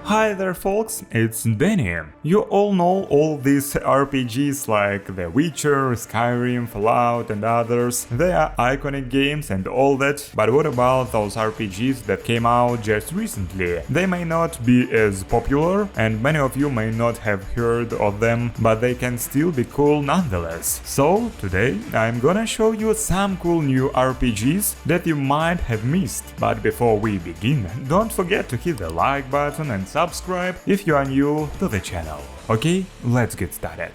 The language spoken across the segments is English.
Hi there folks, it's Deni. You all know all these RPGs like The Witcher, Skyrim, Fallout and others. They are iconic games and all that, but what about those RPGs that came out just recently? They may not be as popular and many of you may not have heard of them, but they can still be cool nonetheless. So today I'm gonna show you some cool new RPGs that you might have missed. But before we begin, don't forget to hit the like button and subscribe if you are new to the channel. Okay, let's get started.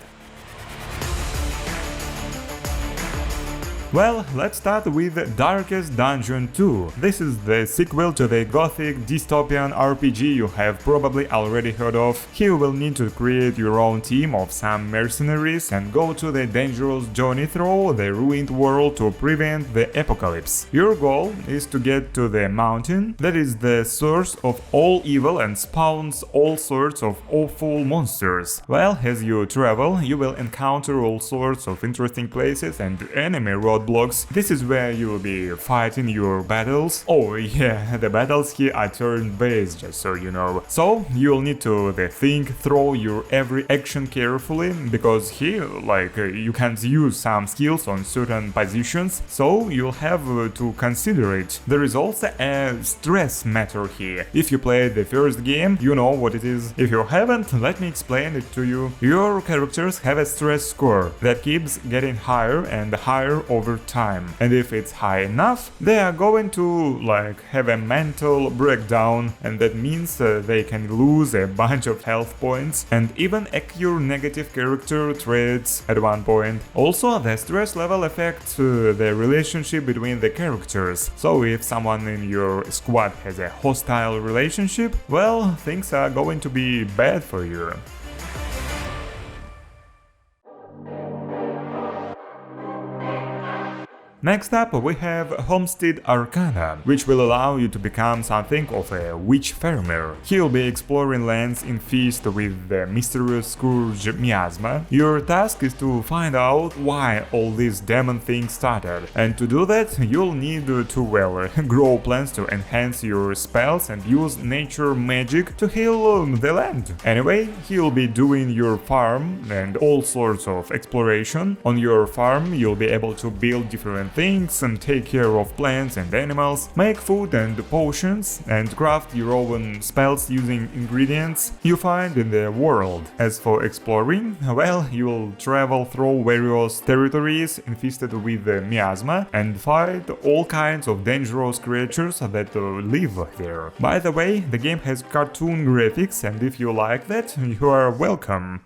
Well, let's start with Darkest Dungeon 2. This is the sequel to the gothic dystopian RPG you have probably already heard of. Here you will need to create your own team of some mercenaries and go to the dangerous journey through the ruined world to prevent the apocalypse. Your goal is to get to the mountain that is the source of all evil and spawns all sorts of awful monsters. Well, as you travel, you will encounter all sorts of interesting places and enemy roadblocks. This is where you will be fighting your battles. Oh yeah, the battles here are turn-based, just so you know. So you'll need to think through your every action carefully, because here, you can't use some skills on certain positions, so you'll have to consider it. There is also a stress matter here. If you played the first game, you know what it is. If you haven't, let me explain it to you. Your characters have a stress score that keeps getting higher and higher over time, and if it's high enough, they are going to have a mental breakdown, and that means they can lose a bunch of health points and even acquire negative character traits at one point. Also, the stress level affects the relationship between the characters, so if someone in your squad has a hostile relationship, well, things are going to be bad for you. Next up, we have Homestead Arcana, which will allow you to become something of a witch farmer. He'll be exploring lands infested with the mysterious scourge Miasma. Your task is to find out why all these demon things started, and to do that, you'll need to, grow plants to enhance your spells and use nature magic to heal the land. Anyway, he'll be doing your farm and all sorts of exploration. On your farm, you'll be able to build different things and take care of plants and animals, make food and potions, and craft your own spells using ingredients you find in the world. As for exploring, well, you'll travel through various territories infested with the miasma and fight all kinds of dangerous creatures that live there. By the way, the game has cartoon graphics, and if you like that, you are welcome.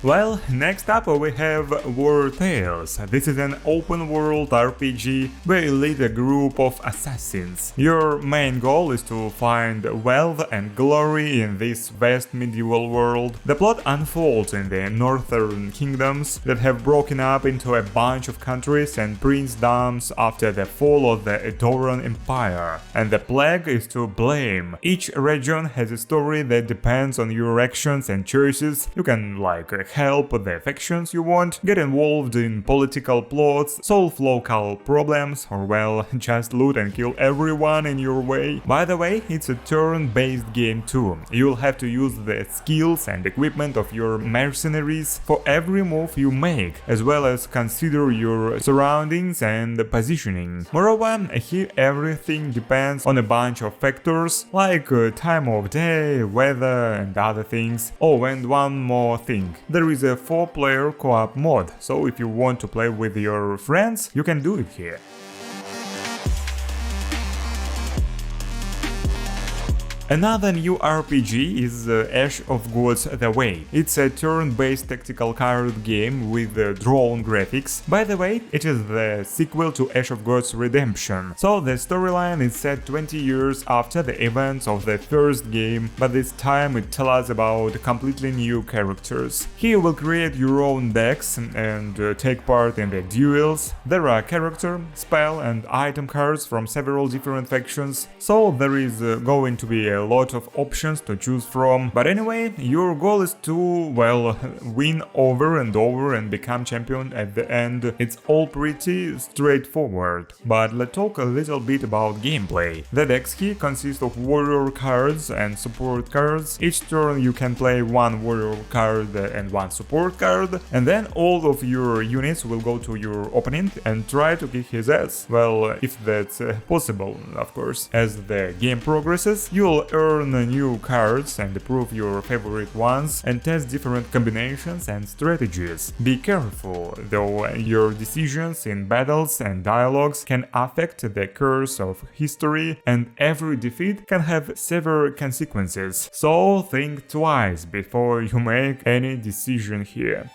Well, next up we have Wartales. This is an open-world RPG where you lead a group of assassins. Your main goal is to find wealth and glory in this vast medieval world. The plot unfolds in the northern kingdoms that have broken up into a bunch of countries and princedoms after the fall of the Edoran Empire, and the plague is to blame. Each region has a story that depends on your actions and choices. You can help the factions you want, get involved in political plots, solve local problems, or just loot and kill everyone in your way. By the way, it's a turn-based game too. You'll have to use the skills and equipment of your mercenaries for every move you make, as well as consider your surroundings and positioning. Moreover, here everything depends on a bunch of factors like time of day, weather and other things. Oh, and one more thing. There is a 4-player co-op mod, so if you want to play with your friends, you can do it here. Another new RPG is Ash of Gods The Way. It's a turn-based tactical card game with drawn graphics. By the way, it is the sequel to Ash of Gods Redemption. So the storyline is set 20 years after the events of the first game, but this time it tells us about completely new characters. Here you will create your own decks and take part in the duels. There are character, spell and item cards from several different factions, so there is going to be a a lot of options to choose from. But anyway, your goal is to, well, win over and over and become champion at the end. It's all pretty straightforward. But let's talk a little bit about gameplay. The deck here consists of warrior cards and support cards. Each turn you can play one warrior card and one support card, and then all of your units will go to your opponent and try to kick his ass. Well, if that's possible, of course. As the game progresses, you'll earn new cards and improve your favorite ones and test different combinations and strategies. Be careful, though your decisions in battles and dialogues can affect the course of history, and every defeat can have severe consequences. So think twice before you make any decision here.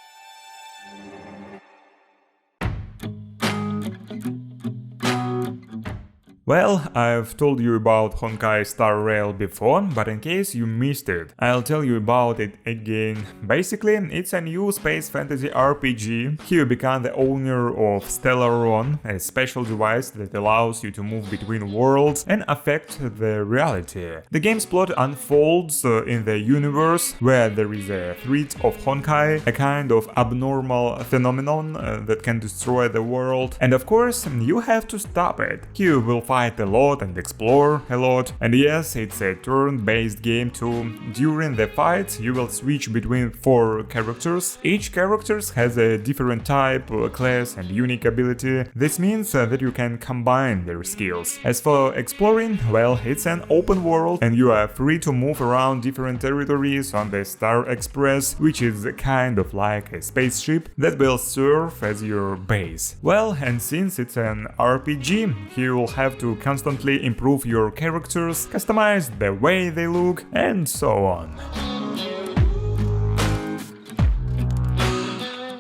Well, I've told you about Honkai Star Rail before, but in case you missed it, I'll tell you about it again. Basically, it's a new space fantasy RPG. Here you become the owner of Stellaron, a special device that allows you to move between worlds and affect the reality. The game's plot unfolds in the universe where there is a threat of Honkai, a kind of abnormal phenomenon that can destroy the world, and of course, you have to stop it. Here you will fight a lot and explore a lot, and yes, it's a turn-based game too. During the fights you will switch between 4 characters. Each character has a different type, class and unique ability. This means that you can combine their skills. As for exploring, well, it's an open world and you are free to move around different territories on the Star Express, which is kind of like a spaceship that will serve as your base. Well, and since it's an RPG, you will have to constantly improve your characters, customize the way they look, and so on.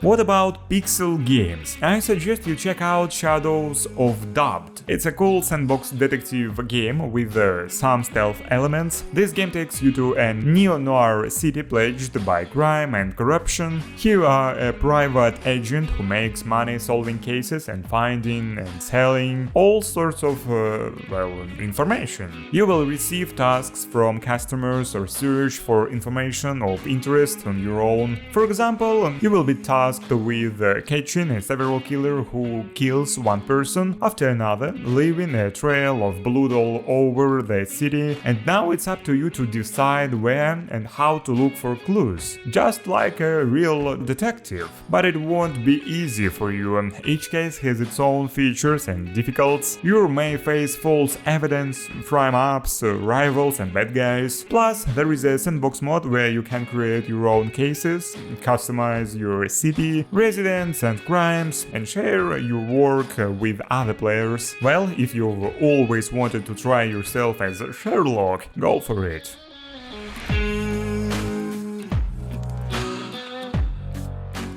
What about pixel games? I suggest you check out Shadows of Doubt. It's a cool sandbox detective game with some stealth elements. This game takes you to a neo-noir city plagued by crime and corruption. Here you are a private agent who makes money solving cases and finding and selling all sorts of, information. You will receive tasks from customers or search for information of interest on your own. For example, you will be tasked with catching a serial killer who kills one person after another, leaving a trail of blood all over the city, and now it's up to you to decide where and how to look for clues, just like a real detective. But it won't be easy for you, and each case has its own features and difficulties. You may face false evidence, frame-ups, rivals and bad guys. Plus, there is a sandbox mode where you can create your own cases, customize your city, residents and crimes, and share your work with other players. Well, if you've always wanted to try yourself as Sherlock, go for it.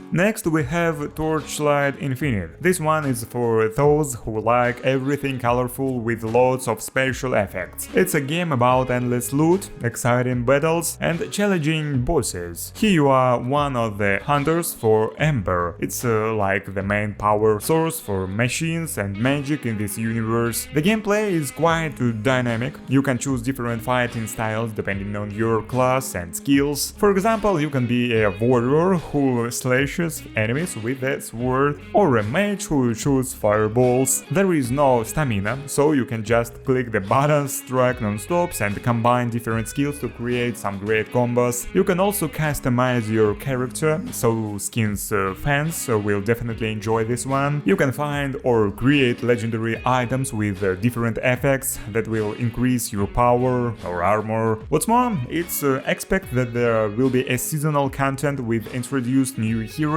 Next we have Torchlight Infinite. This one is for those who like everything colorful with lots of special effects. It's a game about endless loot, exciting battles and challenging bosses. Here you are one of the hunters for Ember. It's like the main power source for machines and magic in this universe. The gameplay is quite dynamic. You can choose different fighting styles depending on your class and skills. For example, you can be a warrior who slashes enemies with a sword, or a mage who shoots fireballs. There is no stamina, so you can just click the buttons, strike non-stops and combine different skills to create some great combos. You can also customize your character, so skins fans will definitely enjoy this one. You can find or create legendary items with different effects that will increase your power or armor. What's more, it's expect that there will be a seasonal content with introduced new heroes,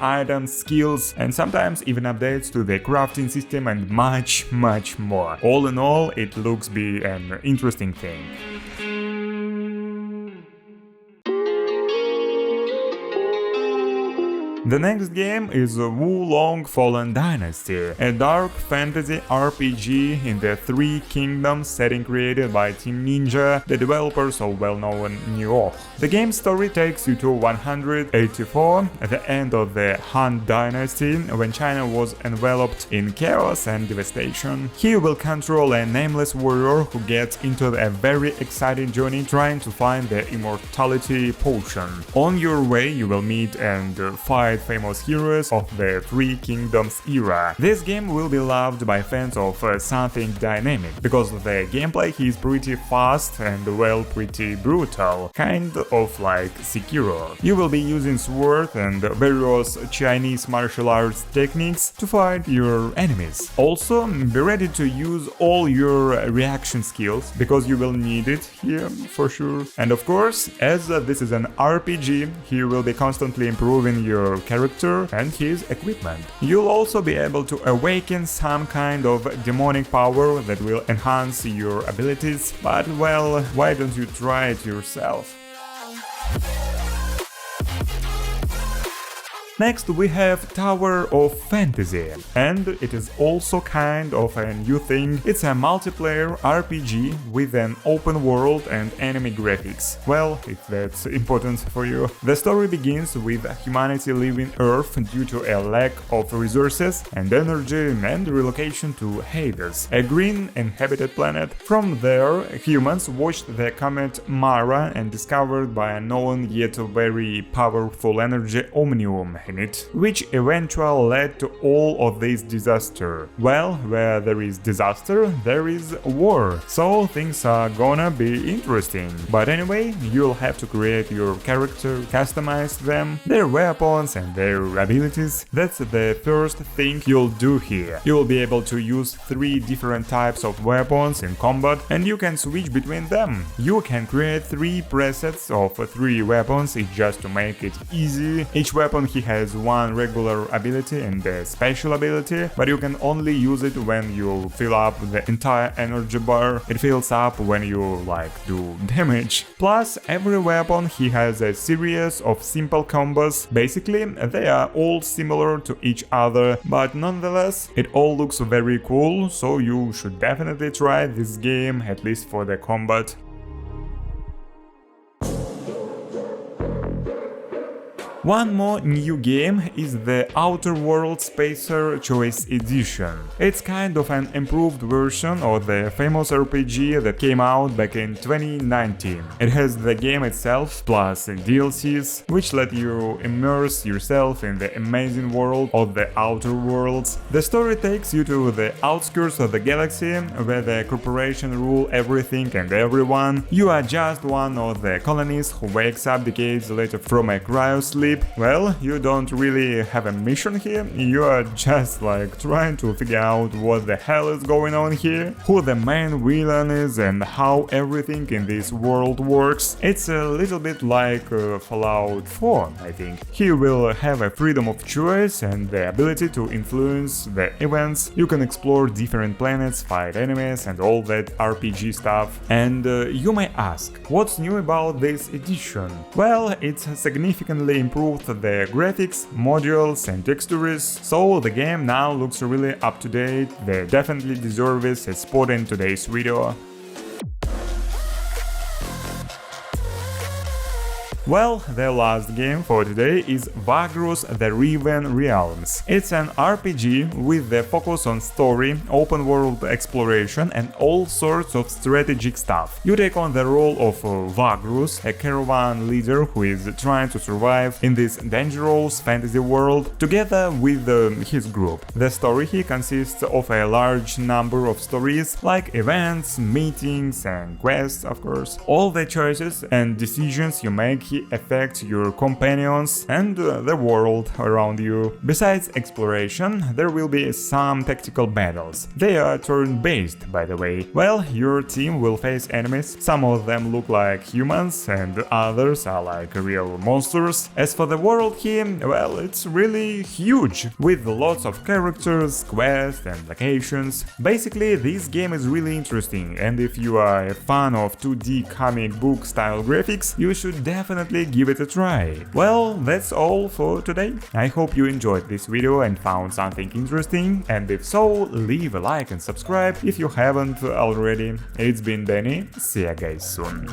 items, skills, and sometimes even updates to the crafting system and much more. All in all, it looks be an interesting thing. The next game is Wulong Fallen Dynasty, a dark fantasy RPG in the Three Kingdoms setting created by Team Ninja, the developers of well-known Nioh. The game's story takes you to 184, at the end of the Han Dynasty, when China was enveloped in chaos and devastation. Here you will control a nameless warrior who gets into a very exciting journey trying to find the immortality potion. On your way you will meet and fight famous heroes of the Three Kingdoms era. This game will be loved by fans of something dynamic, because the gameplay is pretty fast and well pretty brutal, kind of like Sekiro. You will be using sword and various Chinese martial arts techniques to fight your enemies. Also, be ready to use all your reaction skills, because you will need it here for sure. And of course, as this is an RPG, you will be constantly improving your character and his equipment. You'll also be able to awaken some kind of demonic power that will enhance your abilities, but well, why don't you try it yourself? Next we have Tower of Fantasy, and it is also kind of a new thing. It's a multiplayer RPG with an open world and anime graphics. Well, if that's important for you. The story begins with humanity leaving Earth due to a lack of resources and energy and relocation to Hades, a green inhabited planet. From there, humans watched the comet Mara and discovered by a known yet very powerful energy Omnium in it, which eventually led to all of this disaster. Well, where there is disaster, there is war, so things are gonna be interesting. But anyway, you'll have to create your character, customize them, their weapons and their abilities. That's the first thing you'll do here. You'll be able to use 3 different types of weapons in combat, and you can switch between them. You can create 3 presets of 3 weapons, it's just to make it easy. Each weapon he has 1 regular ability and a special ability, but you can only use it when you fill up the entire energy bar. It fills up when you do damage. Plus, every weapon he has a series of simple combos. Basically, they are all similar to each other, but nonetheless, it all looks very cool, so you should definitely try this game, at least for the combat. One more new game is the Outer Worlds Spacer Choice Edition. It's kind of an improved version of the famous RPG that came out back in 2019. It has the game itself plus DLCs, which let you immerse yourself in the amazing world of the Outer Worlds. The story takes you to the outskirts of the galaxy, where the corporation rule everything and everyone. You are just one of the colonists who wakes up decades later from a cryosleep. Well, you don't really have a mission here, you are just trying to figure out what the hell is going on here, who the main villain is and how everything in this world works. It's a little bit like Fallout 4, I think. Here you will have a freedom of choice and the ability to influence the events. You can explore different planets, fight enemies and all that RPG stuff. And you may ask, what's new about this edition? Well, it's significantly improved the graphics, modules and textures, so the game now looks really up to date. They definitely deserve a spot in today's video. Well, the last game for today is Vagrus the Riven Realms. It's an RPG with the focus on story, open world exploration and all sorts of strategic stuff. You take on the role of Vagrus, a caravan leader who is trying to survive in this dangerous fantasy world together with his group. The story here consists of a large number of stories like events, meetings and quests, of course. All the choices and decisions you make affect your companions and the world around you. Besides exploration, there will be some tactical battles. They are turn-based, by the way. Well, your team will face enemies. Some of them look like humans and others are like real monsters. As for the world here, well, it's really huge, with lots of characters, quests and locations. Basically, this game is really interesting, and if you are a fan of 2D comic book style graphics, you should definitely definitely give it a try. Well, that's all for today. I hope you enjoyed this video and found something interesting, and if so, leave a like and subscribe if you haven't already. It's been Deni, see ya guys soon.